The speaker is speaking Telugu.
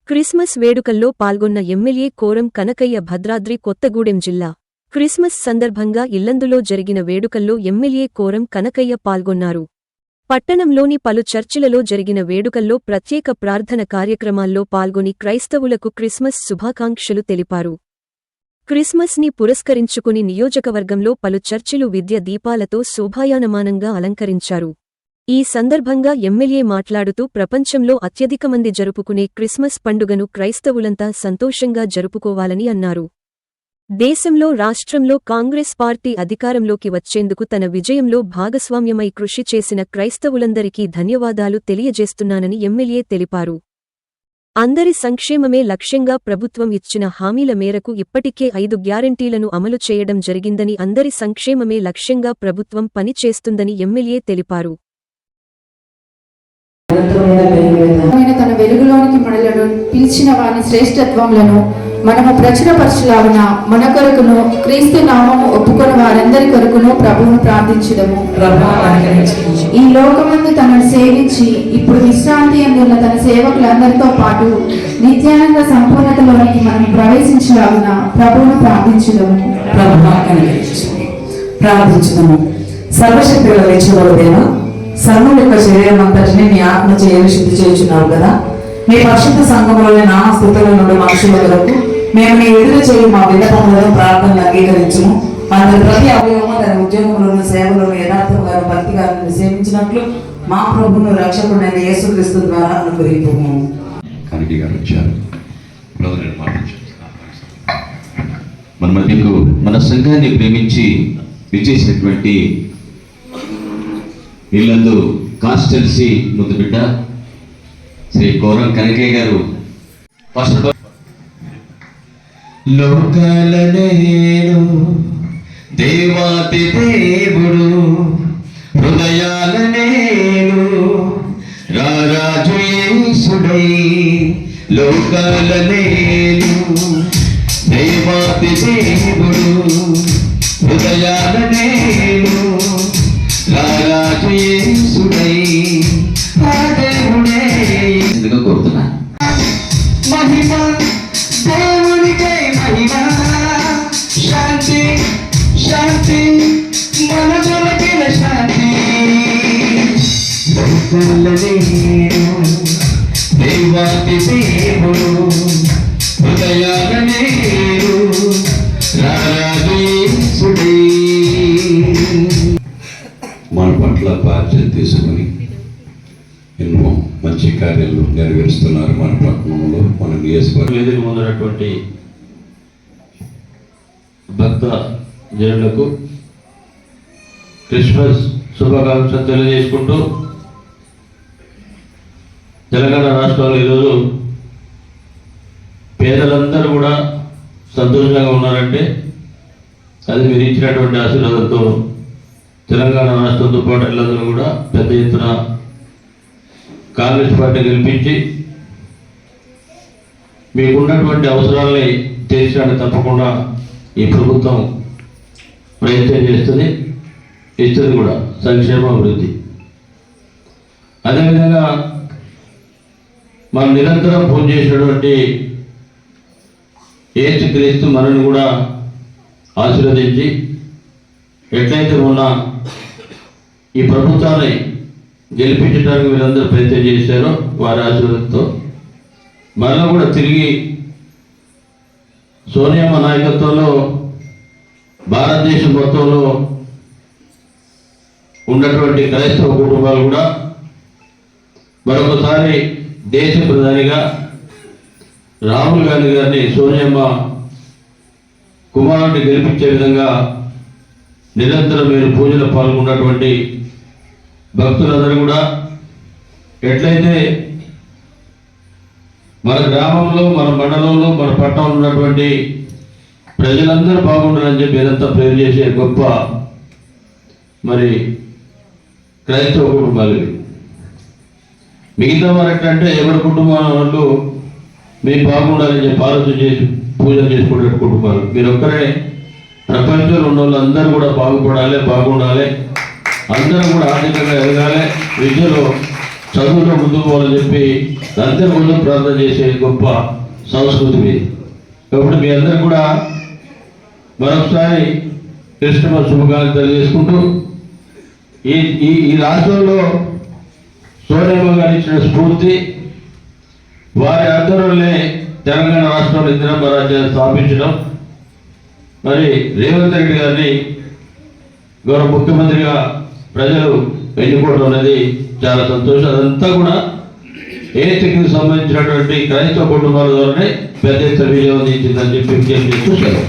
క్రిస్మస్ వేడుకల్లో పాల్గొన్న ఎమ్మెల్యే కోరం కనకయ్య భద్రాద్రి కొత్తగూడెం జిల్లా క్రిస్మస్ సందర్భంగా ఇల్లందులో జరిగిన వేడుకల్లో ఎమ్మెల్యే కోరం కనకయ్య పాల్గొన్నారు. పట్టణంలోని పలు చర్చిలలో జరిగిన వేడుకల్లో ప్రత్యేక ప్రార్థన కార్యక్రమాల్లో పాల్గొని క్రైస్తవులకు క్రిస్మస్ శుభాకాంక్షలు తెలిపారు. క్రిస్మస్ ని పురస్కరించుకుని నియోజకవర్గంలో పలు చర్చిలు విద్య దీపాలతో శోభాయానమానంగా అలంకరించారు. ఈ సందర్భంగా ఎమ్మెల్యే మాట్లాడుతూ ప్రపంచంలో అత్యధిక మంది జరుపుకునే క్రిస్మస్ పండుగను క్రైస్తవులంతా సంతోషంగా జరుపుకోవాలని అన్నారు. దేశంలో రాష్ట్రంలో కాంగ్రెస్ పార్టీ అధికారంలోకి వచ్చేందుకు తన విజయంలో భాగస్వామ్యమై కృషి చేసిన క్రైస్తవులందరికీ ధన్యవాదాలు తెలియజేస్తున్నానని ఎమ్మెల్యే తెలిపారు. అందరి సంక్షేమమే లక్ష్యంగా ప్రభుత్వం ఇచ్చిన హామీల మేరకు ఇప్పటికే 5 గ్యారంటీలను అమలు చేయడం జరిగిందని, అందరి సంక్షేమమే లక్ష్యంగా ప్రభుత్వం పని చేస్తుందని ఎమ్మెల్యే తెలిపారు. తన వెలుగులోనికి మనలను పిలిచిన వారి శ్రేష్ఠత్వములను మనము ప్రచురపరచులాగున మన కొరకును క్రీస్తు నామము ఒప్పుకొని వారందరి కొరకును ప్రభువును ప్రార్థించుదము. ఈ లోకమందు తనను సేవించి ఇప్పుడు విశ్రాంతి అందున్న తన సేవకులందరితో పాటు నిత్యానంద సంపూర్ణతలోనికి మనం ప్రవేశించలాగున ప్రభువును ప్రార్థించుదము. సర్వశక్తి లేచుదేవా, సంఘం యొక్క శరీరం అంతటిని నీ ఆత్మ చేయని శుద్ధి చేయుచున్నావు కదా. మీ పరిశుద్ధ సంఘంలోని నామ స్థితుల నుండి మనుషుల వరకు మేము నీ ఎదురు చేయి మా విన్నపములను ప్రార్థనలు అంగీకరించుము. అందరి ప్రతి అవయవము తన ఉద్యోగంలోని సేవలను యథార్థంగా భక్తిగా సేవించినట్లు మా ప్రభువును రక్షకుడైన యేసుక్రీస్తు ద్వారా అనుగ్రహింపుము. మన మధ్యకు మన సంఘాన్ని ప్రేమించి విచ్చేసినటువంటి ఇల్లందు కాన్స్టిట్యున్సీ ముందు బిడ్డ శ్రీ కోరం కనకయ్య గారు ఫస్ట్ లోకాల నేను దేవాతి దేవుడు హృదయాల నేను రారాజు యేసుడై లోకాల నేను దేవాతి దేవుడు హృదయాల నేను రారాజు యేసుడై ఆ దేవుడే ఎందుకు కోరుతున్నాను. మహిమ దేవునికే మహిమ, శాంతి శాంతి మన దొరికిన శాంతి. లోకాల నేను దేవాతి దేవుడు హృదయాల నేను రారాజు యేసుడై. మన పట్ల బాధ్యత తీసుకుని ఎన్నో మంచి కార్యాలు నెరవేరుస్తున్నారు. మన పట్టణంలో మన నియోజకవర్గం ముందున్నటువంటి భక్త జనులకు క్రిస్మస్ శుభాకాంక్షలు తెలియజేసుకుంటూ, తెలంగాణ రాష్ట్రంలో ఈరోజు పేదలందరూ కూడా సంతోషంగా ఉన్నారంటే అది మీరు ఇచ్చినటువంటి ఆశీర్వాదంతో తెలంగాణ రాష్ట్రంతో పాటు ఇళ్ళందరూ కూడా పెద్ద ఎత్తున కాంగ్రెస్ పార్టీ గెలిపించి మీకున్నటువంటి అవసరాలని తీర్చడానికి తప్పకుండా ఈ ప్రభుత్వం ప్రయత్నం చేస్తుంది, ఇస్తుంది కూడా సంక్షేమ అభివృద్ధి. అదేవిధంగా మనం నిరంతరం ఫోన్ చేసినటువంటి యేసుక్రీస్తు మనల్ని కూడా ఆశీర్వదించి ఎట్లయితే ఉన్న ఈ ప్రభుత్వాన్ని గెలిపించడానికి వీరందరూ ప్రయత్నం చేశారో వారి ఆశీర్వాదంతో మరలా కూడా తిరిగి సోనియమ్మ నాయకత్వంలో భారతదేశం మొత్తంలో ఉన్నటువంటి క్రైస్తవ కుటుంబాలు కూడా మరొకసారి దేశ ప్రధానిగా రాహుల్ గాంధీ గారిని సోనియమ్మ కుమారుడిని గెలిపించే విధంగా నిరంతరం మీరు పూజలో పాల్గొన్నటువంటి భక్తులందరూ కూడా ఎట్లయితే మన గ్రామంలో, మన మండలంలో, మన పట్టణంలో ఉన్నటువంటి ప్రజలందరూ బాగుండాలని చెప్పి ఏదంతా ప్రేర్ చేసే గొప్ప మరి క్రైస్తవ కుటుంబాలు. మిగతా వారు ఎట్లంటే ఎవరి కుటుంబం వాళ్ళు మేము బాగుండాలని చెప్పి ఆలోచన చేసి పూజలు చేసుకునే కుటుంబాలు. మీరు ఒక్కరే ప్రపంచంలో ఉన్న వాళ్ళందరూ కూడా బాగుపడాలి, బాగుండాలి, అందరూ కూడా ఆర్థికంగా ఎదగాలి, విద్యలో చదువులో ముందుకు పోవాలని చెప్పి అందరి ముందు ప్రార్థన చేసే గొప్ప సంస్కృతి మీది. కాబట్టి మీ అందరూ కూడా మరొకసారి క్రిస్మస్ శుభకాలు తెలియజేసుకుంటూ ఈ ఈ ఈ రాష్ట్రంలో సోనియమ్మ గారు ఇచ్చిన స్ఫూర్తి, వారి ఆధ్వర్యంలో తెలంగాణ రాష్ట్రంలో ఇందిరమ్మ రాజ్యాన్ని స్థాపించడం, మరి రేవంత్ రెడ్డి గారిని గౌరవ ముఖ్యమంత్రిగా ప్రజలు ఎన్నుకోవడం అనేది చాలా సంతోషం. అదంతా కూడా ఏతికి సంబంధించినటువంటి క్రైస్తవ కుటుంబాల ద్వారానే పెద్ద ఎత్తున విజయం అందించిందని చెప్పి విజ్ఞప్తి చేస్తూ